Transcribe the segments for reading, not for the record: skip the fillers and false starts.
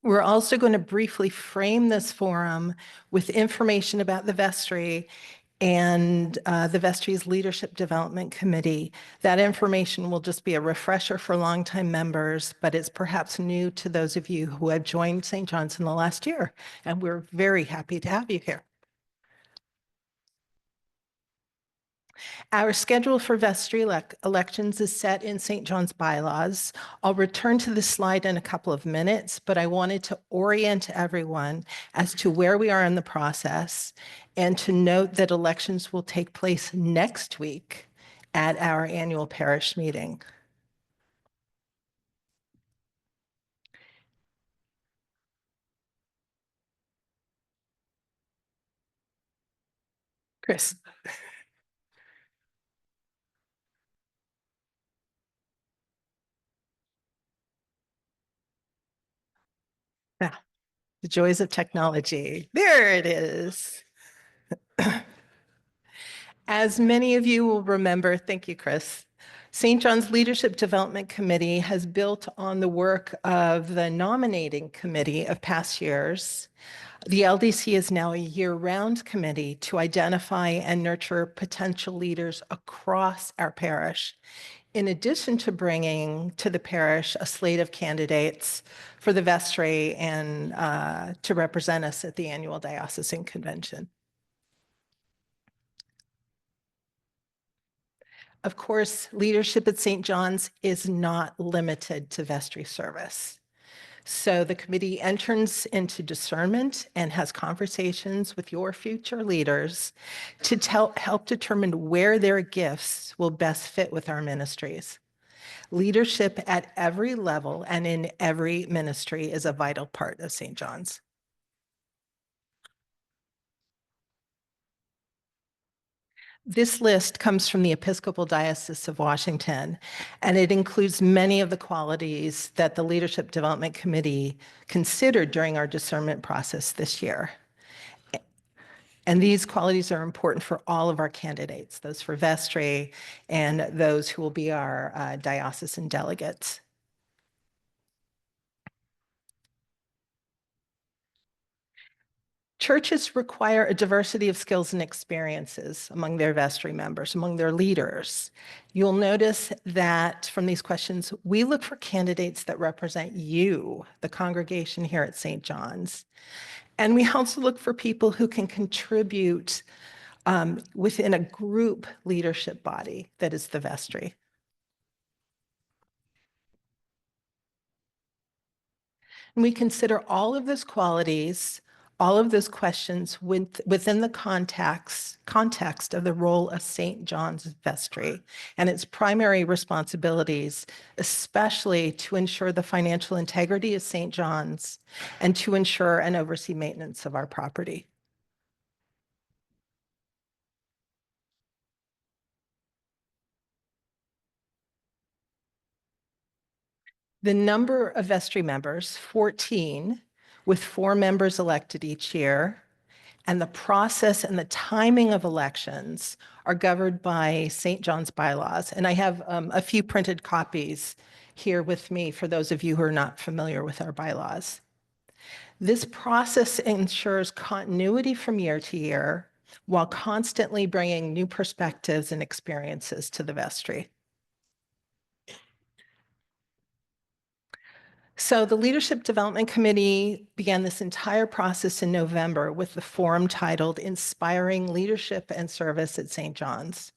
We're also going to briefly frame this forum with information about the vestry and the vestry's Leadership Development Committee. That information will just be a refresher for longtime members, but it's perhaps new to those of you who have joined St. John's in the last year, and we're very happy to have you here. Our schedule for vestry elections is set in St. John's bylaws. I'll return to this slide in a couple of minutes, but I wanted to orient everyone as to where we are in the process and to note that elections will take place next week at our annual parish meeting. Chris. Yeah, the joys of technology. There it is. As many of you will remember, thank you, Chris, St. John's Leadership Development Committee has built on the work of the nominating committee of past years. The LDC is now a year-round committee to identify and nurture potential leaders across our parish, in addition to bringing to the parish a slate of candidates for the vestry and to represent us at the annual diocesan convention. Of course, leadership at St. John's is not limited to vestry service. So the committee enters into discernment and has conversations with your future leaders to help determine where their gifts will best fit with our ministries. Leadership at every level and in every ministry is a vital part of St. John's. This list comes from the Episcopal Diocese of Washington, and it includes many of the qualities that the Leadership Development Committee considered during our discernment process this year. And these qualities are important for all of our candidates, those for vestry and those who will be our diocesan delegates. Churches require a diversity of skills and experiences among their vestry members, among their leaders. You'll notice that from these questions, we look for candidates that represent you, the congregation here at St. John's. And we also look for people who can contribute within a group leadership body that is the vestry. And we consider all of those qualities, all of those questions within the context of the role of St. John's Vestry and its primary responsibilities, especially to ensure the financial integrity of St. John's and to ensure and oversee maintenance of our property. The number of vestry members, 14, with 4 members elected each year, and the process and the timing of elections are governed by St. John's bylaws. And I have a few printed copies here with me for those of you who are not familiar with our bylaws. This process ensures continuity from year to year while constantly bringing new perspectives and experiences to the vestry. So the Leadership Development Committee began this entire process in November with the forum titled Inspiring Leadership and Service at St. John's.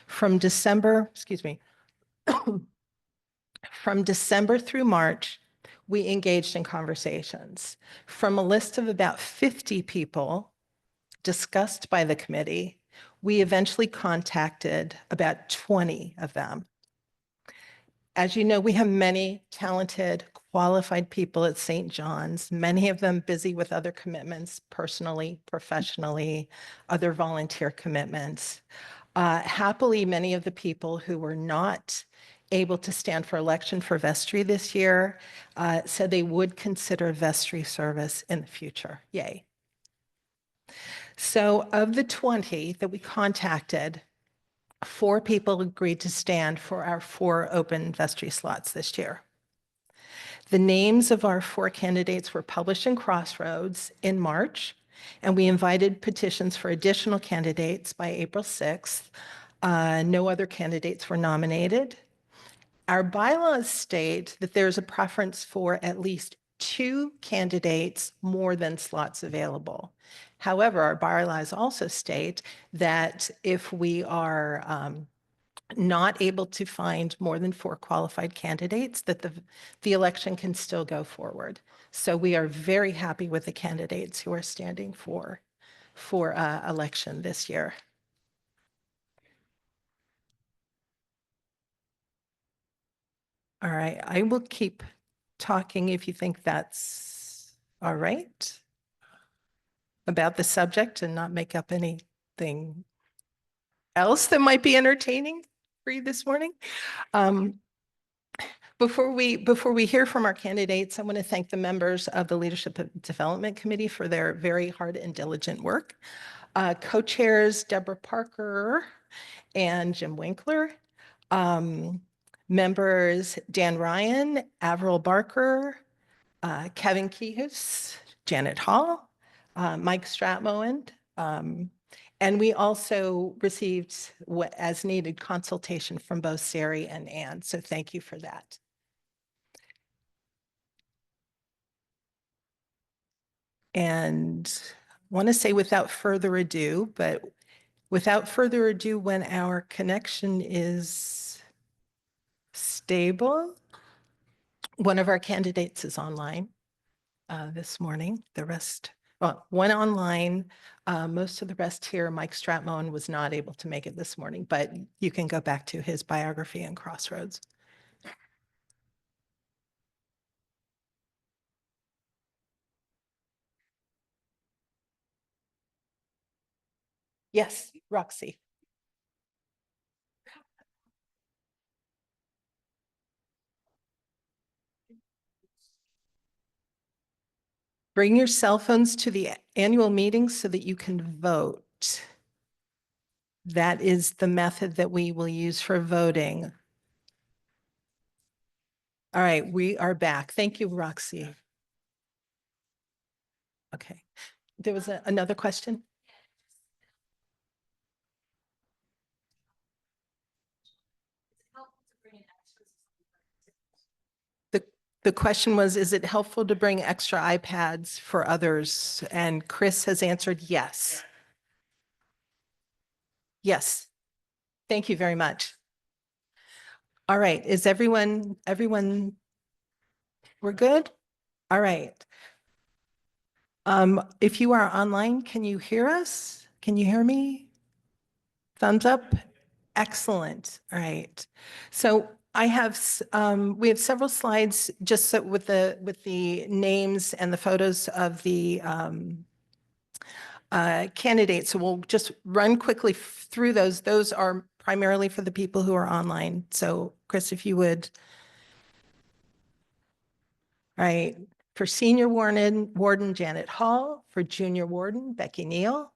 From December through March, we engaged in conversations. From a list of about 50 people discussed by the committee, we eventually contacted about 20 of them. As you know, we have many talented, qualified people at St. John's, many of them busy with other commitments, personally, professionally, other volunteer commitments. Happily, many of the people who were not able to stand for election for vestry this year said they would consider vestry service in the future. Yay. So of the 20 that we contacted, 4 people agreed to stand for our 4 open vestry slots this year. The names of our 4 candidates were published in Crossroads in March, and we invited petitions for additional candidates by April 6th. No other candidates were nominated. Our bylaws state that there's a preference for at least 2 candidates more than slots available. However, our bylaws also state that if we are not able to find more than 4 qualified candidates, that the election can still go forward. So we are very happy with the candidates who are standing for election this year. All right, I will keep talking if you think that's all right about the subject and not make up anything else that might be entertaining for you this morning. Before we hear from our candidates, I want to thank the members of the Leadership Development Committee for their very hard and diligent work. Co-chairs Deborah Parker and Jim Winkler. Members Dan Ryan, Avril Barker, Kevin Kehus, Janet Hall, Mike Stratmoen. And we also received as needed consultation from both Sari and Ann. So thank you for that. And I want to say without further ado, when our connection is stable, one of our candidates is online this morning. The rest, well, one online, most of the rest here. Mike Stratmoen was not able to make it this morning, but you can go back to his biography in Crossroads. Yes, Roxy. Bring your cell phones to the annual meeting so that you can vote. That is the method that we will use for voting. All right, we are back. Thank you, Roxy. Okay, there was another question. The question was, is it helpful to bring extra iPads for others? And Chris has answered yes. Yes. Thank you very much. All right, is everyone, we're good? All right. If you are online, can you hear us? Can you hear me? Thumbs up? Excellent. All right. So we have several slides just so with the names and the photos of the candidates. So we'll just run quickly through those. Those are primarily for the people who are online. So Chris, if you would. All right. For senior warden Janet Hall, for junior warden Becky Neal.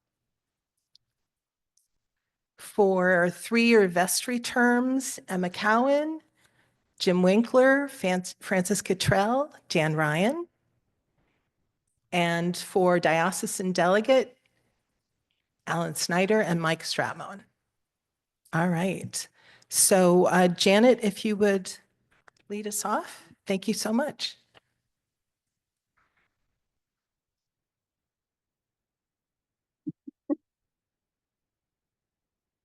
For 3-year vestry terms, Emma Cowan, Jim Winkler, Francis Cottrell, Jan Ryan. And for diocesan delegate, Alan Snyder and Mike Stratmoen. All right. So Janet, if you would lead us off. Thank you so much.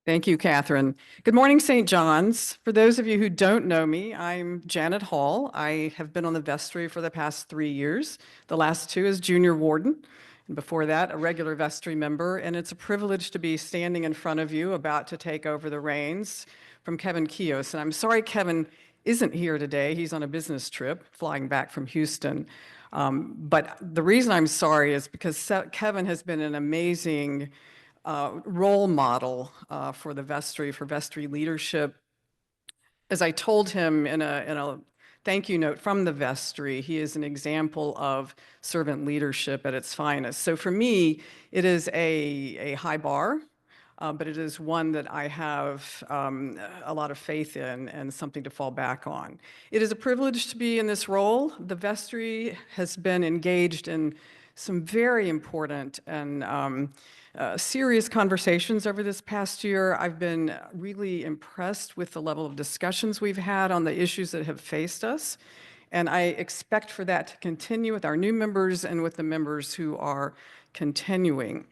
Thank you, Catherine. Good morning, St. John's. For those of you who don't know me, I'm Janet Hall. I have been on the vestry for the past 3 years, the last 2 as junior warden, and before that, a regular vestry member. And it's a privilege to be standing in front of you about to take over the reins from Kevin Kehus. And I'm sorry Kevin isn't here today. He's on a business trip flying back from Houston. But the reason I'm sorry is because Kevin has been an amazing role model for the vestry, for vestry leadership. As I told him in a thank you note from the vestry, he is an example of servant leadership at its finest. So for me, it is a high bar. but it is one that I have a lot of faith in and something to fall back on. It is a privilege to be in this role. The vestry has been engaged in some very important and serious conversations over this past year. I've been really impressed with the level of discussions we've had on the issues that have faced us. And I expect for that to continue with our new members and with the members who are continuing.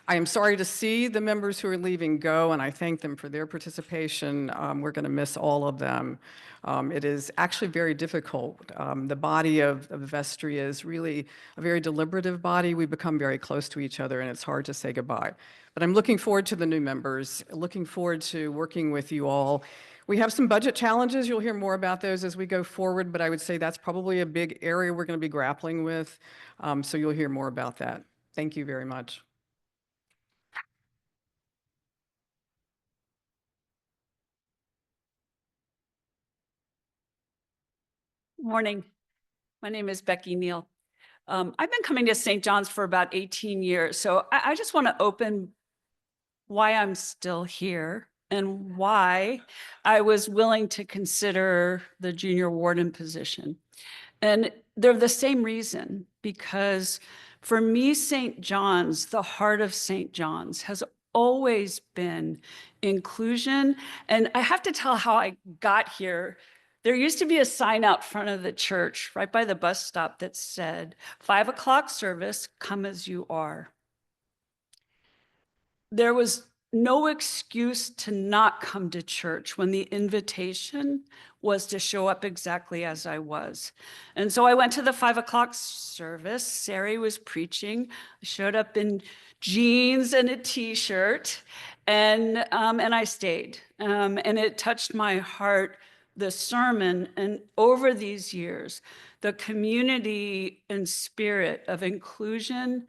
I am sorry to see the members who are leaving go, and I thank them for their participation. We're going to miss all of them. It is actually very difficult. The body of the vestry is really a very deliberative body. We become very close to each other, and it's hard to say goodbye. But I'm looking forward to the new members, looking forward to working with you all. We have some budget challenges. You'll hear more about those as we go forward, but I would say that's probably a big area we're going to be grappling with. So you'll hear more about that. Thank you very much. Morning. My name is Becky Neal. I've been coming to St. John's for about 18 years, so I just want to open why I'm still here and why I was willing to consider the junior warden position. And they're the same reason, because for me, St. John's, the heart of St. John's, has always been inclusion. And I have to tell how I got here. There used to be a sign out front of the church right by the bus stop that said, 5 o'clock service, come as you are. There was no excuse to not come to church when the invitation was to show up exactly as I was. And so I went to the 5 o'clock service. Sari was preaching. I showed up in jeans and a t-shirt, and I stayed. And it touched my heart, the sermon, and over these years, the community and spirit of inclusion,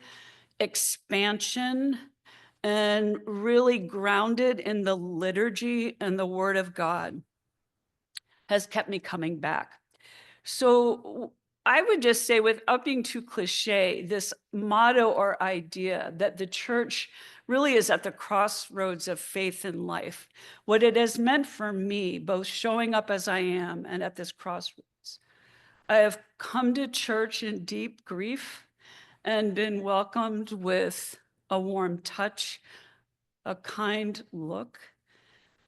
expansion, and really grounded in the liturgy and the Word of God has kept me coming back. So I would just say, without being too cliche, this motto or idea that the church really is at the crossroads of faith and life, what it has meant for me, both showing up as I am and at this crossroads. I have come to church in deep grief and been welcomed with a warm touch, a kind look,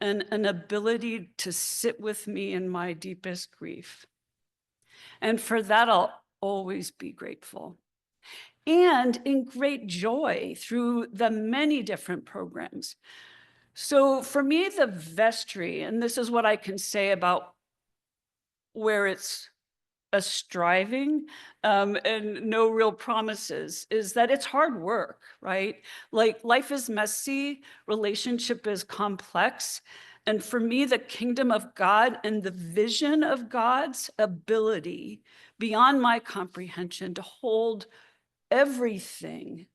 and an ability to sit with me in my deepest grief. And for that, I'll always be grateful. And in great joy through the many different programs. So for me, the vestry, and this is what I can say about where it's a striving and no real promises, is that it's hard work, right? Like, life is messy, relationship is complex. And for me, the kingdom of God and the vision of God's ability beyond my comprehension to hold everything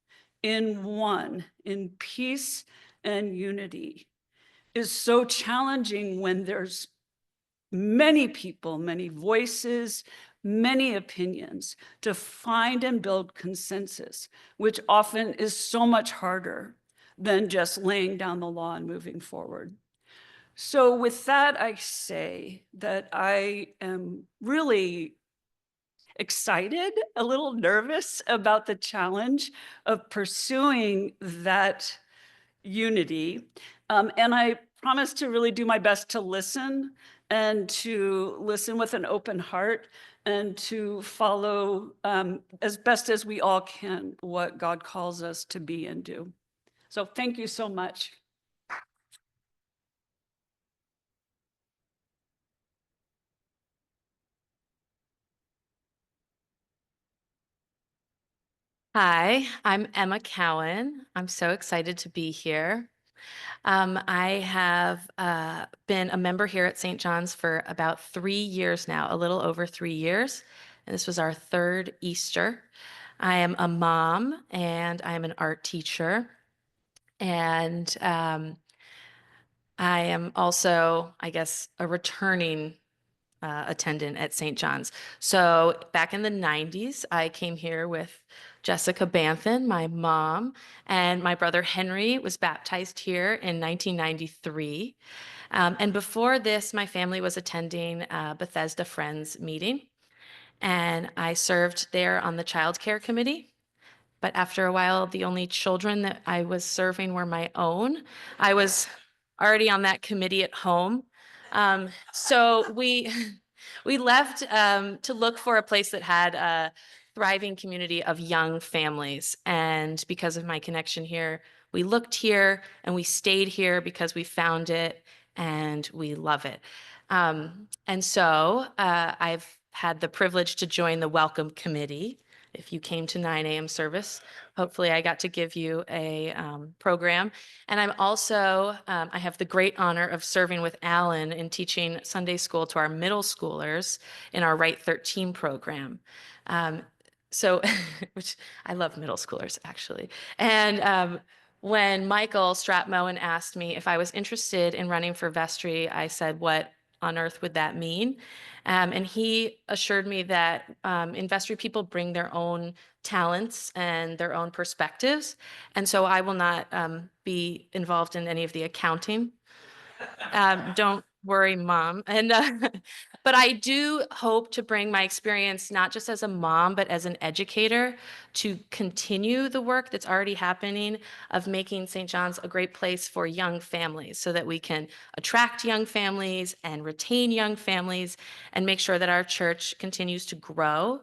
in one, in peace and unity, is so challenging when there's many people, many voices, many opinions, to find and build consensus, which often is so much harder than just laying down the law and moving forward. So with that, I say that I am really excited, a little nervous about the challenge of pursuing that unity. And I promise to really do my best to listen, and to listen with an open heart, and to follow as best as we all can what God calls us to be and do. So thank you so much. Hi, I'm Emma Cowan. I'm so excited to be here. I have been a member here at St. John's for about 3 years now, a little over 3 years. And this was our third Easter. I am a mom and I am an art teacher. And I am also, I guess, a returning attendant at St. John's. So back in the 90s, I came here with Jessica Banthen, my mom, and my brother Henry was baptized here in 1993. And before this, my family was attending Bethesda Friends meeting, and I served there on the child care committee. But after a while, the only children that I was serving were my own. I was already on that committee at home. So we we left to look for a place that had a thriving community of young families. And because of my connection here, we looked here and we stayed here because we found it and we love it. And so I've had the privilege to join the Welcome Committee. If you came to 9 a.m. service, hopefully I got to give you a program. And I'm also, I have the great honor of serving with Alan in teaching Sunday school to our middle schoolers in our Right 13 program. So, which I love middle schoolers actually. And when Michael Stratmoen asked me if I was interested in running for vestry, I said, what on earth would that mean? And he assured me that in vestry people bring their own talents and their own perspectives. And so I will not be involved in any of the accounting. Don't worry, Mom. And but I do hope to bring my experience, not just as a mom, but as an educator, to continue the work that's already happening of making St. John's a great place for young families so that we can attract young families and retain young families and make sure that our church continues to grow.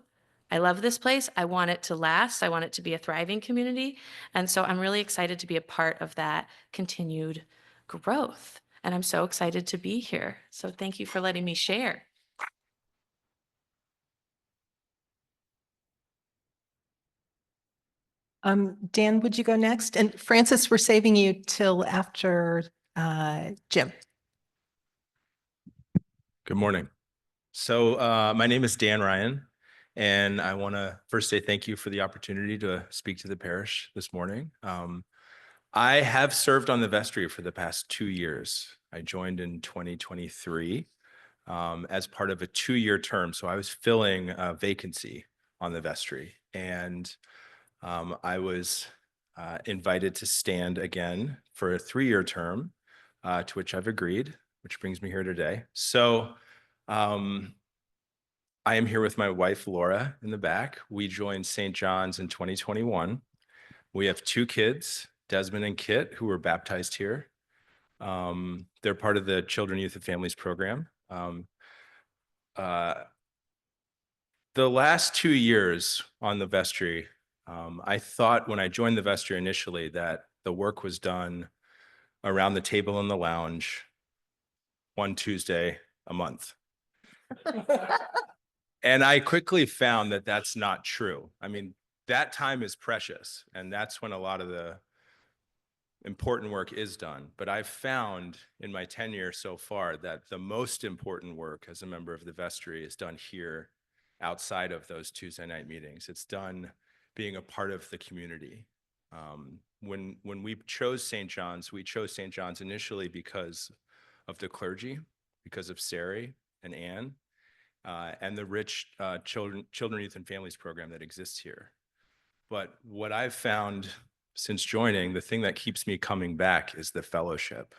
I love this place. I want it to last. I want it to be a thriving community. And so I'm really excited to be a part of that continued growth. And I'm so excited to be here. So thank you for letting me share. Dan, would you go next? And Francis, we're saving you till after Jim. Good morning. So my name is Dan Ryan, and I want to first say thank you for the opportunity to speak to the parish this morning. I have served on the vestry for the past 2 years. I joined in 2023 as part of a 2-year term. So I was filling a vacancy on the vestry, and I was invited to stand again for a 3-year term, to which I've agreed, which brings me here today. So I am here with my wife, Laura, in the back. We joined St. John's in 2021. We have 2 kids, Desmond and Kit, who were baptized here. They're part of the Children, Youth, and Families program. The last 2 years on the vestry, I thought when I joined the vestry initially that the work was done around the table in the lounge one Tuesday a month. And I quickly found that that's not true. I mean, that time is precious, and that's when a lot of the important work is done. But I've found in my tenure so far that the most important work as a member of the vestry is done here outside of those Tuesday night meetings. It's done being a part of the community. When we chose St. John's, we chose St. John's initially because of the clergy, because of Sari and Anne, and the rich children, youth, and families program that exists here. But what I've found since joining, the thing that keeps me coming back is the fellowship.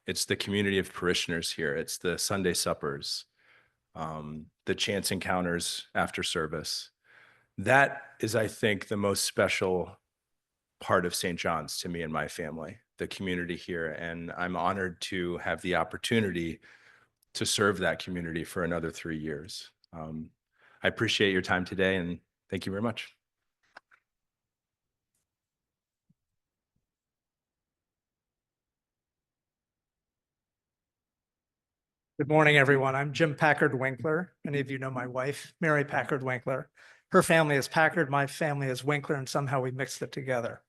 It's the community of parishioners here. It's the Sunday suppers, the chance encounters after service. That is, I think, the most special part of St. John's to me and my family, the community here. And I'm honored to have the opportunity to serve that community for another 3 years. I appreciate your time today, and thank you very much. Good morning, everyone. I'm Jim Packard Winkler. Many of you know my wife, Mary Packard Winkler. Her family is Packard, my family is Winkler, and somehow we mixed it together.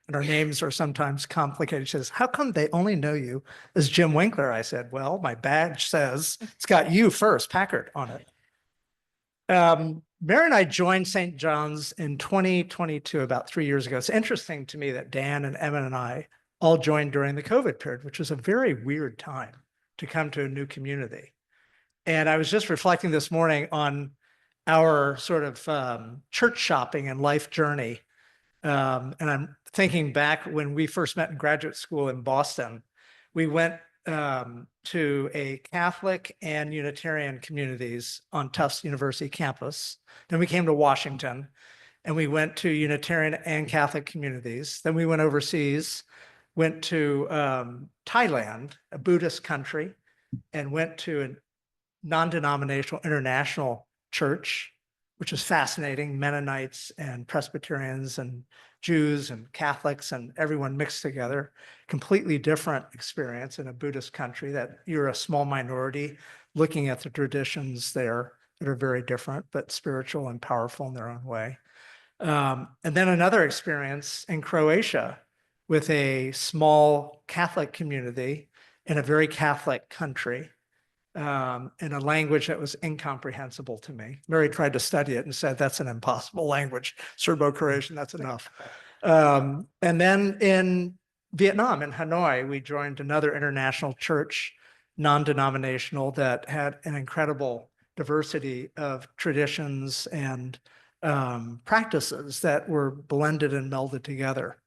And our names are sometimes complicated. She says, how come they only know you as Jim Winkler? I said, well, my badge says it's got you first, Packard, on it. Mary and I joined St. John's in 2022, about 3 years ago. It's interesting to me that Dan and Emma and I all joined during the COVID period, which was a very weird time to come to a new community. And I was just reflecting this morning on our sort of church shopping and life journey. And I'm thinking back when we first met in graduate school in Boston, we went to a Catholic and Unitarian communities on Tufts University campus. Then we came to Washington and we went to Unitarian and Catholic communities. Then we went overseas, went to Thailand, a Buddhist country, and went to a non-denominational international church, which was fascinating, Mennonites and Presbyterians and Jews and Catholics and everyone mixed together. Completely different experience in a Buddhist country that you're a small minority looking at the traditions there that are very different, but spiritual and powerful in their own way. And then another experience in Croatia with a small Catholic community in a very Catholic country. In a language that was incomprehensible to me. Mary tried to study it and said, that's an impossible language. Serbo-Croatian, that's enough. And then in Vietnam, in Hanoi, we joined another international church, non-denominational, that had an incredible diversity of traditions and practices that were blended and melded together.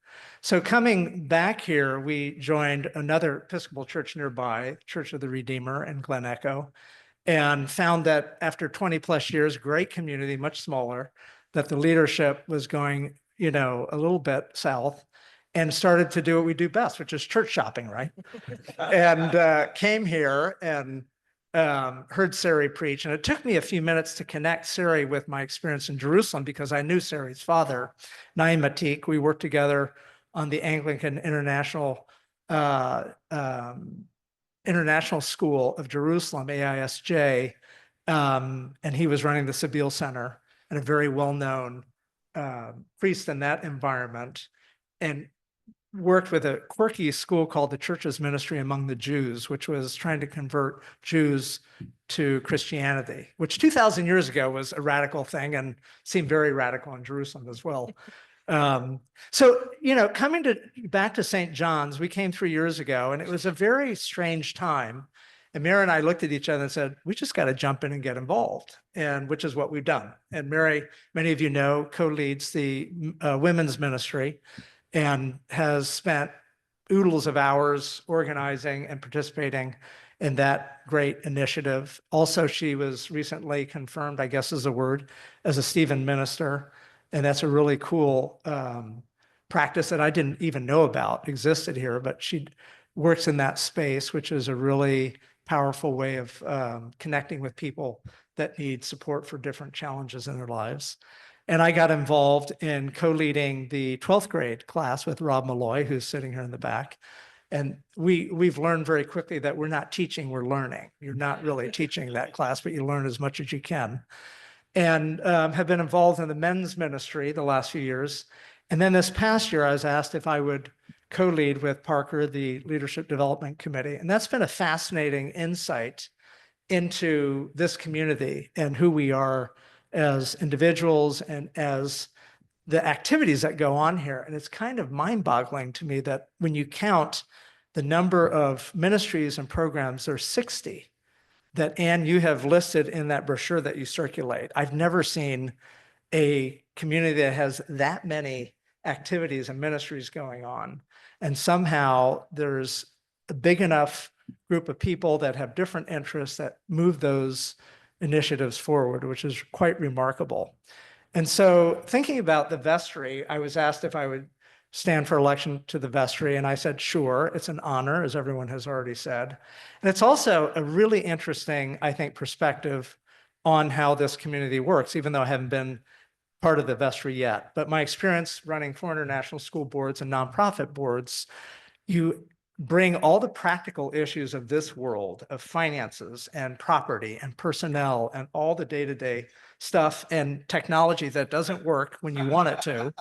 So coming back here, we joined another Episcopal church nearby, Church of the Redeemer in Glen Echo, and found that after 20 plus years, great community, much smaller, that the leadership was going, a little bit south and started to do what we do best, which is church shopping, right? And came here and heard Sari preach. And it took me a few minutes to connect Sari with my experience in Jerusalem because I knew Sari's father, Naim Atik. We worked together on the Anglican International School of Jerusalem, AISJ, and he was running the Sabeel Center and a very well-known priest in that environment, and worked with a quirky school called the Church's Ministry Among the Jews, which was trying to convert Jews to Christianity, which 2,000 years ago was a radical thing and seemed very radical in Jerusalem as well. So, coming back to St. John's, we came 3 years ago and it was a very strange time. And Mary and I looked at each other and said, we just got to jump in and get involved, and which is what we've done. And Mary, many of you know, co-leads the women's ministry and has spent oodles of hours organizing and participating in that great initiative. Also, she was recently confirmed, I guess is a word, as a Stephen minister. And that's a really cool practice that I didn't even know about existed here, but she works in that space, which is a really powerful way of connecting with people that need support for different challenges in their lives. And I got involved in co-leading the 12th grade class with Rob Malloy, who's sitting here in the back. And we've learned very quickly that we're not teaching, we're learning. You're not really teaching that class, but you learn as much as you can. And have been involved in the men's ministry the last few years. And then this past year, I was asked if I would co-lead with Parker, the Leadership Development Committee. And that's been a fascinating insight into this community and who we are as individuals and as the activities that go on here. And it's kind of mind-boggling to me that when you count the number of ministries and programs, there's 60 that, Anne, you have listed in that brochure that you circulate. I've never seen a community that has that many activities and ministries going on. And somehow there's a big enough group of people that have different interests that move those initiatives forward, which is quite remarkable. And so thinking about the vestry, I was asked if I would stand for election to the vestry, and I said, sure, it's an honor, as everyone has already said. And it's also a really interesting, I think, perspective on how this community works, even though I haven't been part of the vestry yet. But my experience running 4 international school boards and nonprofit boards, you bring all the practical issues of this world of finances and property and personnel and all the day-to-day stuff and technology that doesn't work when you want it to.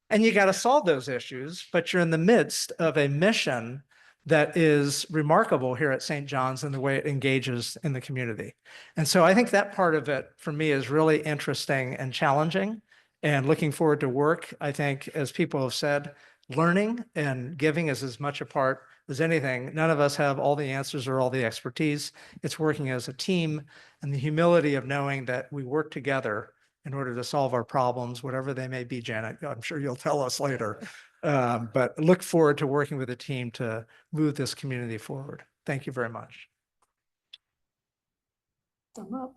And you got to solve those issues, but you're in the midst of a mission that is remarkable here at St. John's and the way it engages in the community. And so I think that part of it for me is really interesting and challenging and looking forward to work. I think, as people have said, learning and giving is as much a part as anything. None of us have all the answers or all the expertise. It's working as a team and the humility of knowing that we work together in order to solve our problems, whatever they may be, Janet. I'm sure you'll tell us later. But look forward to working with the team to move this community forward. Thank you very much. Thumb up.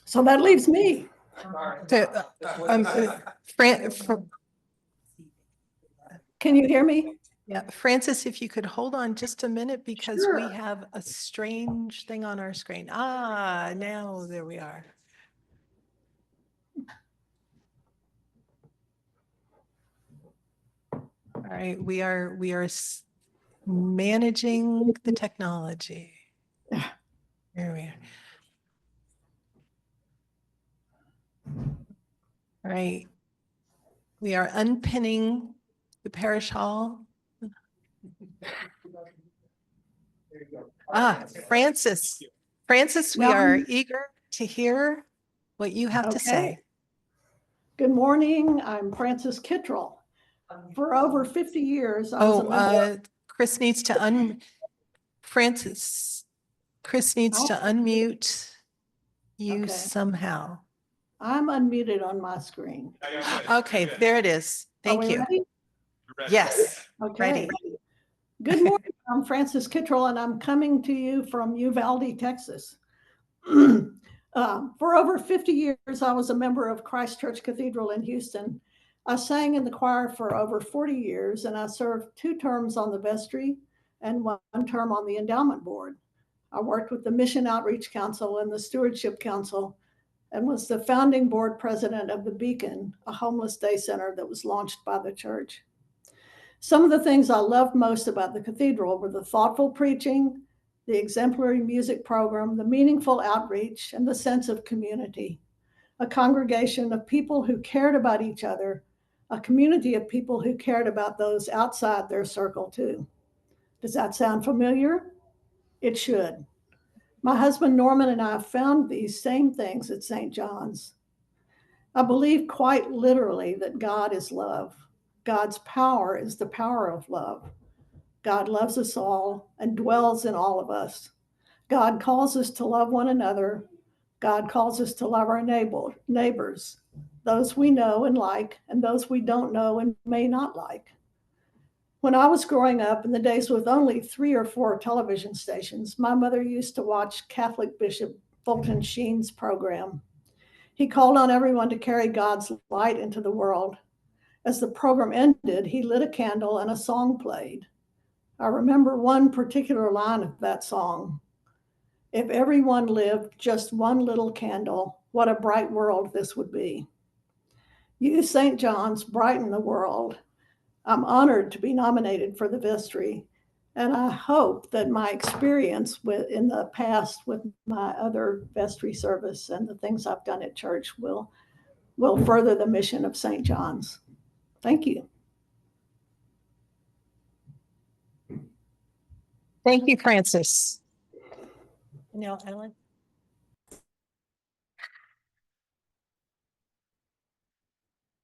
So that leaves me. So, Can you hear me? yeah, Francis, if you could hold on just a minute because we Sure. have a strange thing on our screen. Ah, now there we are. All right, we are managing the technology. There we are. All right. We are unpinning the parish hall. Ah, Francis, we are eager to hear what you have to say. Okay. Good morning. I'm Frances Kittrell. For over 50 years, I was a member. Chris needs to Francis, Chris needs to unmute you Okay. somehow. I'm unmuted on my screen. Okay, there it is. Are Thank we you. ready? Yes. Okay. Ready. Good morning. I'm Frances Kittrell, and I'm coming to you from Uvalde, Texas. For over 50 years, I was a member of Christ Church Cathedral in Houston. I sang in the choir for over 40 years, and I served 2 terms on the vestry and 1 term on the endowment board. I worked with the Mission Outreach Council and the Stewardship Council and was the founding board president of the Beacon, a homeless day center that was launched by the church. Some of the things I loved most about the cathedral were the thoughtful preaching, the exemplary music program, the meaningful outreach, and the sense of community. A congregation of people who cared about each other, a community of people who cared about those outside their circle too. Does that sound familiar? It should. My husband Norman and I found these same things at St. John's. I believe quite literally that God is love. God's power is the power of love. God loves us all and dwells in all of us. God calls us to love one another. God calls us to love our neighbors, those we know and like, and those we don't know and may not like. When I was growing up in the days with only 3 or 4 television stations, my mother used to watch Catholic Bishop Fulton Sheen's program. He called on everyone to carry God's light into the world. As the program ended, he lit a candle and a song played. I remember one particular line of that song. If everyone lived just one little candle, what a bright world this would be. You, St. John's, brighten the world. I'm honored to be nominated for the vestry, and I hope that my experience in the past with my other vestry service and the things I've done at church will further the mission of St. John's. Thank you. Thank you, Francis. Now, Ellen.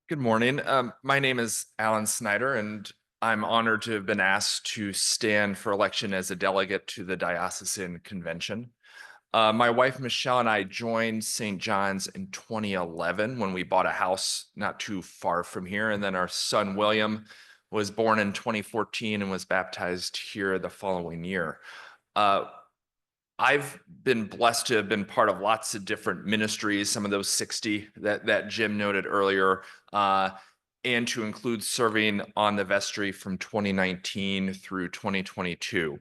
Good morning. My name is Alan Snyder, and I'm honored to have been asked to stand for election as a delegate to the Diocesan Convention. My wife, Michelle, and I joined St. John's in 2011 when we bought a house not too far from here. And then our son, William, was born in 2014 and was baptized here the following year. I've been blessed to have been part of lots of different ministries, some of those 60 that Jim noted earlier, and to include serving on the vestry from 2019 through 2022.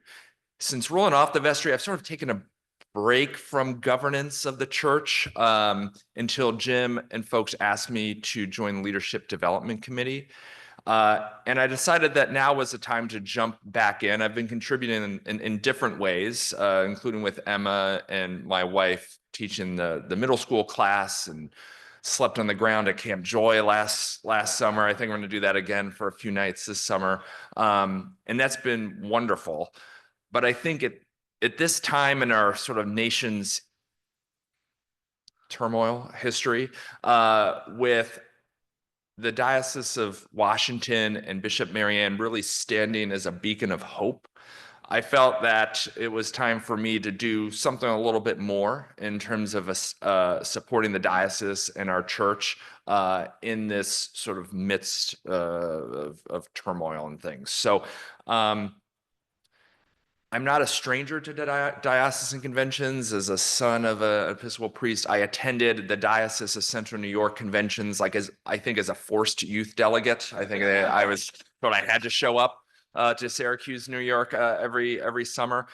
Since rolling off the vestry, I've sort of taken a break from governance of the church until Jim and folks asked me to join the Leadership Development Committee. And I decided that now was the time to jump back in. I've been contributing in different ways, including with Emma and my wife teaching the middle school class, and slept on the ground at Camp Joy last summer. I think I'm going to do that again for a few nights this summer. And that's been wonderful. But I think at this time in our sort of nation's turmoil history, with the Diocese of Washington and Bishop Marianne really standing as a beacon of hope, I felt that it was time for me to do something a little bit more in terms of supporting the diocese and our church in this sort of midst of turmoil and things. So I'm not a stranger to diocesan conventions. As a son of an Episcopal priest, I attended the Diocese of Central New York conventions, like as a forced youth delegate. I think I was told I had to show up to Syracuse, New York, every summer.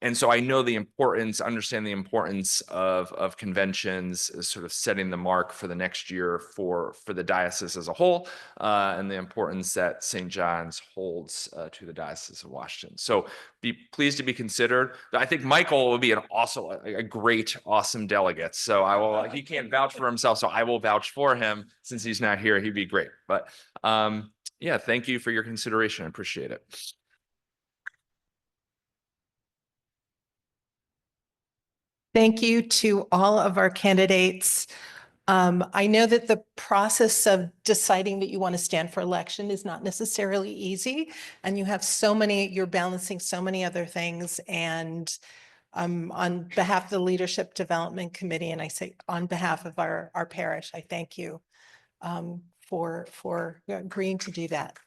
And so I know the importance, understand the importance of conventions as sort of setting the mark for the next year for the diocese as a whole, and the importance that St. John's holds to the Diocese of Washington. So be pleased to be considered. I think Michael will be a great, awesome delegate. So he can't vouch for himself, so I will vouch for him since he's not here. He'd be great. But yeah, thank you for your consideration. I appreciate it. Thank you to all of our candidates. I know that the process of deciding that you want to stand for election is not necessarily easy, and you have you're balancing so many other things. And on behalf of the Leadership Development Committee, and I say on behalf of our parish, I thank you for agreeing to do that.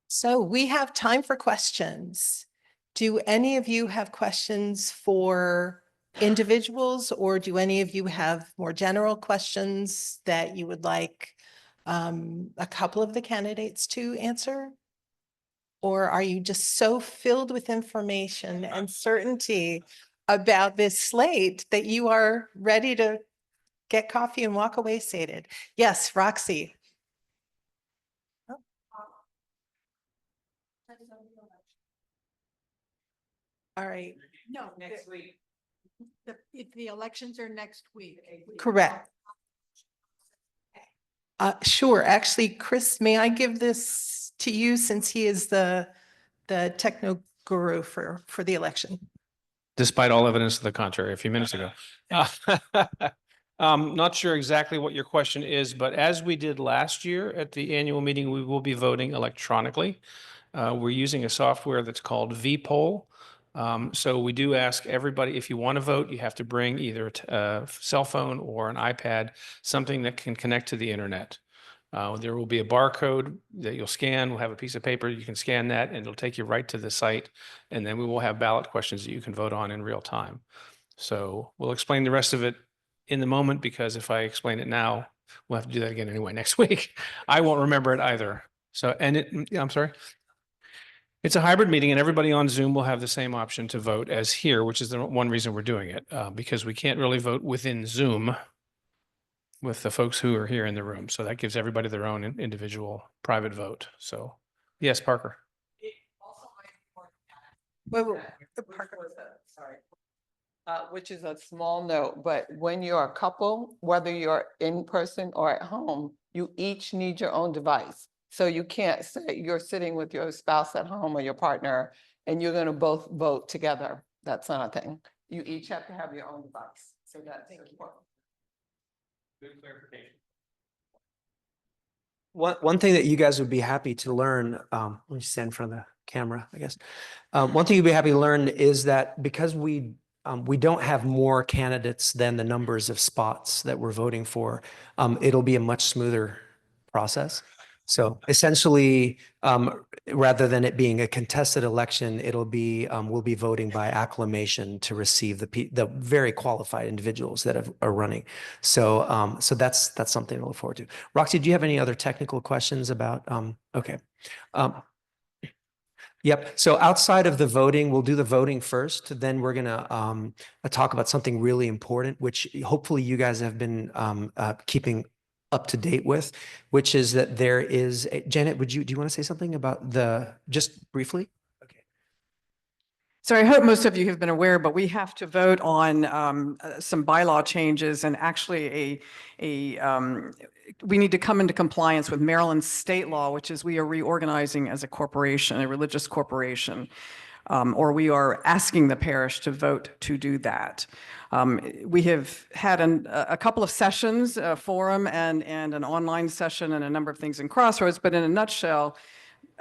So we have time for questions. Do any of you have questions for individuals, or do any of you have more general questions that you would like a couple of the candidates to answer? Or are you just so filled with information and certainty about this slate that you are ready to get coffee and walk away sated? Yes, Roxy. All right. No, next week. If the elections are next week. Correct. Sure. Actually, Chris, may I give this to you since he is the techno guru for the election? Despite all evidence to the contrary a few minutes ago. Not sure exactly what your question is, but as we did last year at the annual meeting, we will be voting electronically. We're using a software that's called vPoll. So we do ask everybody, if you want to vote, you have to bring either a cell phone or an iPad, something that can connect to the internet. There will be a barcode that you'll scan. We'll have a piece of paper. You can scan that and it'll take you right to the site. And then we will have ballot questions that you can vote on in real time. So we'll explain the rest of it in the moment, because if I explain it now, we'll have to do that again anyway next week. I won't remember it either. So, I'm sorry. It's a hybrid meeting and everybody on Zoom will have the same option to vote as here, which is the one reason we're doing it, because we can't really vote within Zoom with the folks who are here in the room. So that gives everybody their own individual private vote. So yes, Parker. Which is a small note, but when you're a couple, whether you're in person or at home, you each need your own device. So you can't say you're sitting with your spouse at home or your partner and you're going to both vote together. That's not a thing. You each have to have your own device. So that's important. Good clarification. One thing that you guys would be happy to learn, let me stand in front of the camera, I guess. One thing you'd be happy to learn is that because we don't have more candidates than the numbers of spots that we're voting for, it'll be a much smoother process. So essentially, rather than it being a contested election, it'll be we'll be voting by acclamation to receive the very qualified individuals that are running. So so that's something to look forward to. Roxy, do you have any other technical questions about? Okay. Yep. So outside of the voting, we'll do the voting first. Then we're gonna talk about something really important, which hopefully you guys have been keeping up to date with, which is that there is Janet, do you want to say something about just briefly? Okay. So I hope most of you have been aware, but we have to vote on some bylaw changes, and actually we need to come into compliance with Maryland state law, which is we are reorganizing as a corporation, a religious corporation. or we are asking the parish to vote to do that. We have had a couple of sessions, a forum and an online session and a number of things in Crossroads, but in a nutshell,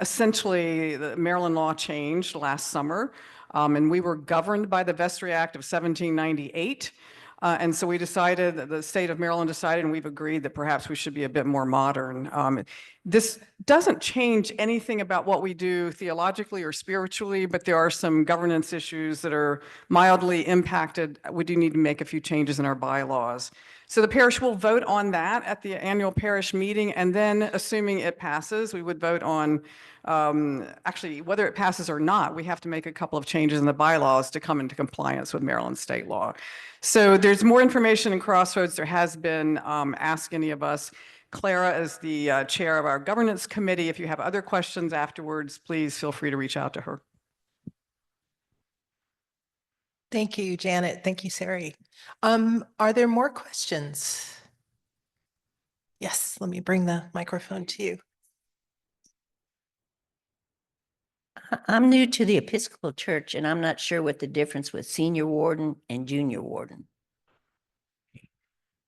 essentially the Maryland law changed last summer, and we were governed by the Vestry Act of 1798. And so we decided, the state of Maryland decided, and we've agreed that perhaps we should be a bit more modern. This doesn't change anything about what we do theologically or spiritually, but there are some governance issues that are mildly impacted. We do need to make a few changes in our bylaws. So the parish will vote on that at the annual parish meeting, and then assuming it passes, we would vote on, actually, whether it passes or not, we have to make a couple of changes in the bylaws to come into compliance with Maryland state law. So there's more information in Crossroads. There has been, ask any of us. Clara is the chair of our governance committee. If you have other questions afterwards, please feel free to reach out to her. Thank you, Janet. Thank you, Sari. Are there more questions? Yes, let me bring the microphone to you. I'm new to the Episcopal Church, and I'm not sure what the difference with senior warden and junior warden.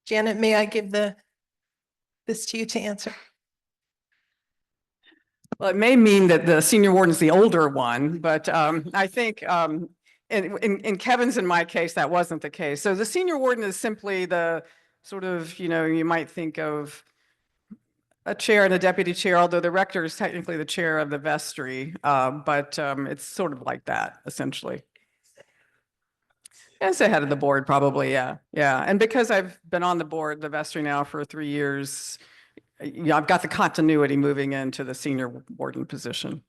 Janet, may I give this to you to answer? Well, it may mean that the senior warden is the older one, but I think in Kevin's and my case, that wasn't the case. So the senior warden is simply the sort of, you might think of a chair and a deputy chair, although the rector is technically the chair of the vestry, but it's sort of like that, essentially. As the head of the board, probably, yeah. Yeah, and because I've been on the board, the vestry now for 3 years, I've got the continuity moving into the senior warden position.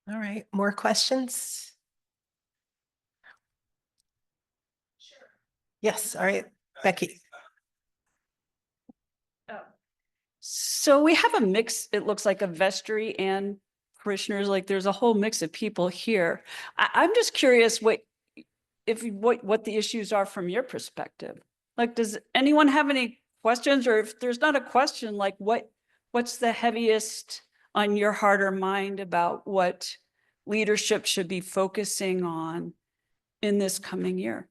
All right, more questions? Sure. Yes, all right, Becky. So we have a mix, it looks like, of vestry and parishioners. Like there's a whole mix of people here. I'm just curious what the issues are from your perspective. Like, does anyone have any questions? Or if there's not a question, like what's the heaviest on your heart or mind about what leadership should be focusing on in this coming year?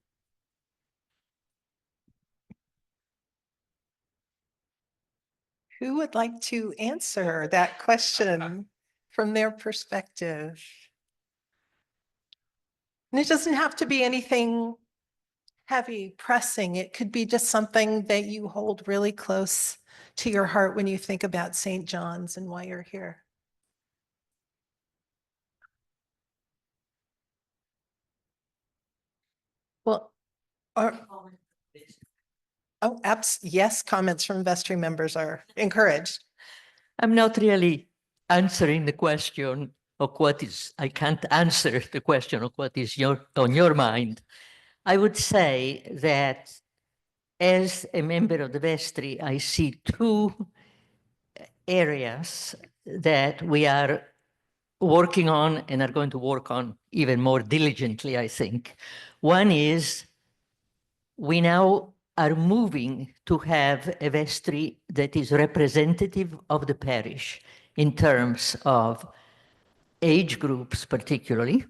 Who would like to answer that question from their perspective? And it doesn't have to be anything heavy, pressing. It could be just something that you hold really close to your heart when you think about St. John's and why you're here. Well, yes, comments from vestry members are encouraged. I'm not really answering the question of I can't answer the question of what is on your mind. I would say that as a member of the vestry, I see two areas that we are working on and are going to work on even more diligently, I think. One is we now are moving to have a vestry that is representative of the parish in terms of age groups, particularly,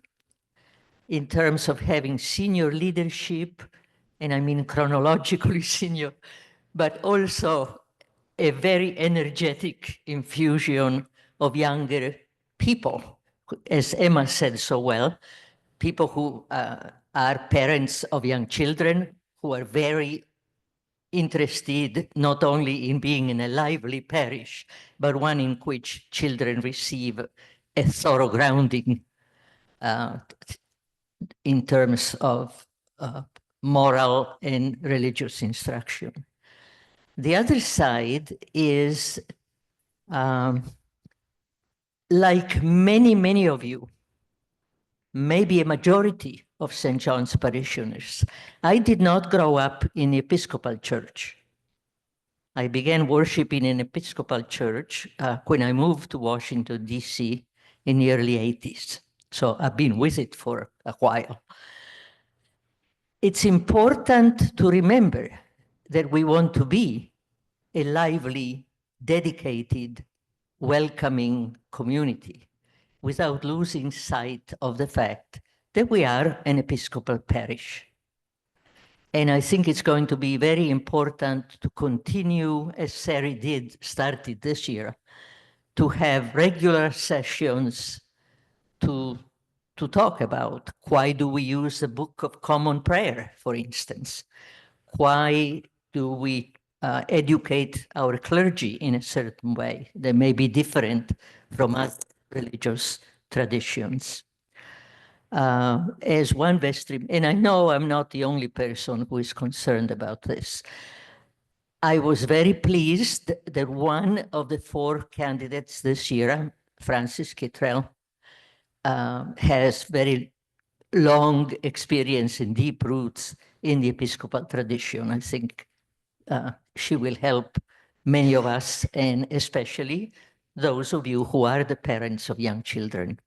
in terms of having senior leadership, and I mean chronologically senior, but also a very energetic infusion of younger people, as Emma said so well, people who are parents of young children, who are very interested not only in being in a lively parish, but one in which children receive a thorough grounding in terms of moral and religious instruction. The other side is, like many of you, maybe a majority of St. John's parishioners, I did not grow up in the Episcopal Church. I began worshiping in Episcopal Church when I moved to Washington, D.C. in the early 80s. So I've been with it for a while. It's important to remember that we want to be a lively, dedicated, welcoming community without losing sight of the fact that we are an Episcopal parish. And I think it's going to be very important to continue, as Sari started this year, to have regular sessions to talk about why do we use the Book of Common Prayer, for instance? Why do we educate our clergy in a certain way that may be different from other religious traditions? As one vestry, and I know I'm not the only person who is concerned about this, I was very pleased that one of the 4 candidates this year, Francis Kittrell, has very long experience and deep roots in the Episcopal tradition. I think she will help many of us, and especially those of you who are the parents of young children.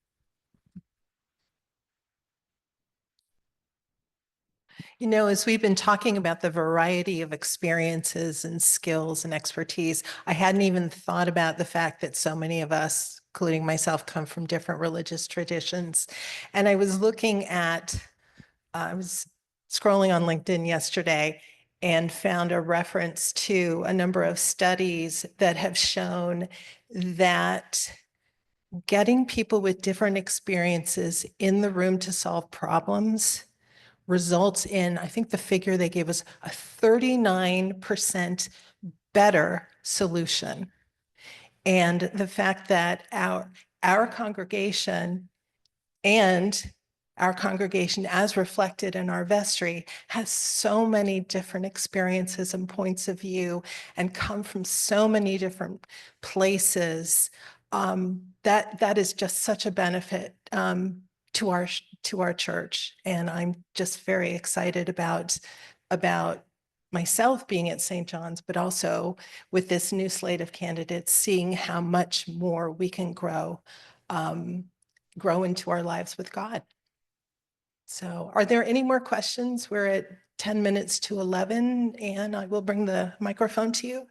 You know, as we've been talking about the variety of experiences and skills and expertise, I hadn't even thought about the fact that so many of us, including myself, come from different religious traditions. And I was looking at, I was scrolling on LinkedIn yesterday and found a reference to a number of studies that have shown that getting people with different experiences in the room to solve problems results in, I think the figure they gave us, a 39% better solution. And the fact that our congregation and our congregation, as reflected in our vestry, has so many different experiences and points of view and come from so many different places, that is just such a benefit to our church. And I'm just very excited about myself being at St. John's, but also with this new slate of candidates, seeing how much more we can grow into our lives with God. So are there any more questions? We're at 10 minutes to 11, and I will bring the microphone to you.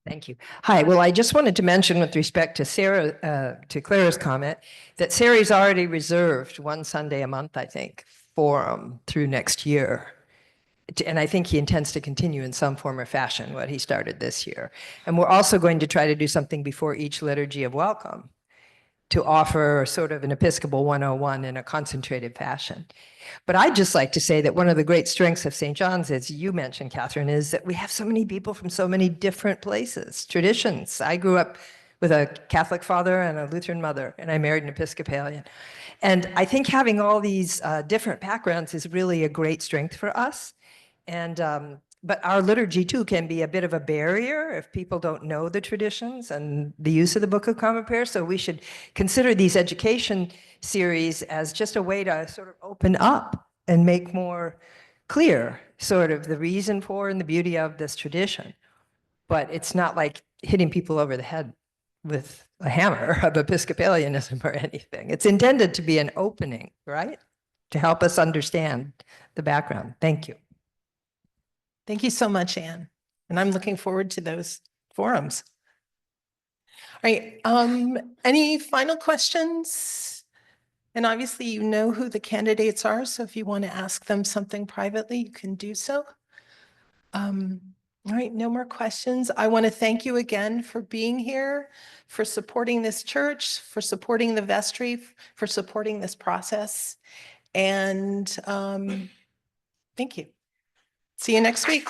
Thank you. Hi. Well, I just wanted to mention with respect to Clara's comment that Sari's already reserved one Sunday a month, I think, for through next year. And I think he intends to continue in some form or fashion what he started this year. And we're also going to try to do something before each liturgy of welcome to offer sort of an Episcopal 101 in a concentrated fashion. But I'd just like to say that one of the great strengths of St. John's, as you mentioned, Catherine, is that we have so many people from so many different places, traditions. I grew up with a Catholic father and a Lutheran mother, and I married an Episcopalian. And I think having all these different backgrounds is really a great strength for us. And but our liturgy too can be a bit of a barrier if people don't know the traditions and the use of the Book of Common Prayer. So we should consider these education series as just a way to sort of open up and make more clear sort of the reason for and the beauty of this tradition. But it's not like hitting people over the head with a hammer of Episcopalianism or anything. It's intended to be an opening, right? To help us understand the background. Thank you. Thank you so much, Anne. And I'm looking forward to those forums. All right, any final questions? And obviously you know who the candidates are, so if you want to ask them something privately, you can do so. All right, no more questions. I want to thank you again for being here, for supporting this church, for supporting the vestry, for supporting this process. And thank you. See you next week.